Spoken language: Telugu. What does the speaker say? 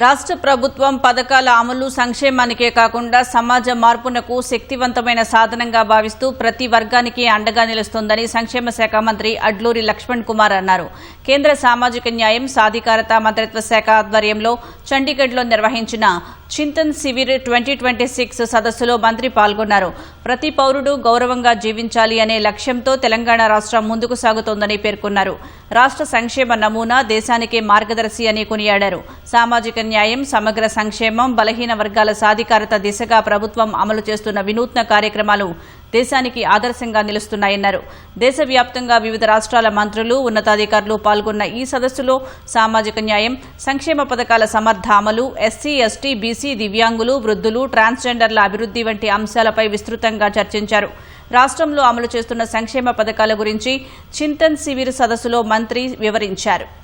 రాష్ట్ర ప్రభుత్వం పథకాల అమలు సంక్షేమానికే కాకుండా సమాజ మార్పునకు శక్తివంతమైన సాధనంగా భావిస్తూ ప్రతి వర్గానికి అండగా నిలుస్తోందని సంక్షేమ శాఖ మంత్రి అడ్లూరి లక్ష్మణ్ కుమార్ అన్నారు. కేంద్ర సామాజిక న్యాయం సాధికారత మంత్రిత్వ శాఖ ఆధ్వర్యంలో చండీగఢ్లో నిర్వహించిన చింతన్ శివిర్ 2026 సదస్సులో మంత్రి పాల్గొన్నారు. ప్రతి పౌరుడు గౌరవంగా జీవించాలి అనే లక్ష్యంతో తెలంగాణ రాష్ట్రం ముందుకు సాగుతోందని పేర్కొన్నారు. రాష్ట్ర సంక్షేమ నమూనా దేశానికే మార్గదర్శి అని కొనియాడారు. సామాజిక న్యాయం, సమగ్ర సంక్షేమం, బలహీన వర్గాల సాధికారత దిశగా ప్రభుత్వం అమలు చేస్తున్న వినూత్న కార్యక్రమాలు దేశానికి ఆదర్శంగా నిలుస్తున్నాయన్నారు. దేశవ్యాప్తంగా వివిధ రాష్ట్రాల మంత్రులు, ఉన్నతాధికారులు పాల్గొన్న ఈ సదస్సులో సామాజిక న్యాయం, సంక్షేమ పథకాల సమర్థ అమలు, ఎస్సీ, ఎస్టీ, బీసీ, దివ్యాంగులు, వృద్ధులు, ట్రాన్స్జెండర్ల అభివృద్ధి వంటి అంశాలపై విస్తృతంగా చర్చించారు. రాష్ట్రంలో అమలు చేస్తున్న సంక్షేమ పథకాల గురించి చింతన్ శివిర్ సదస్సులో మంత్రి వివరించారు.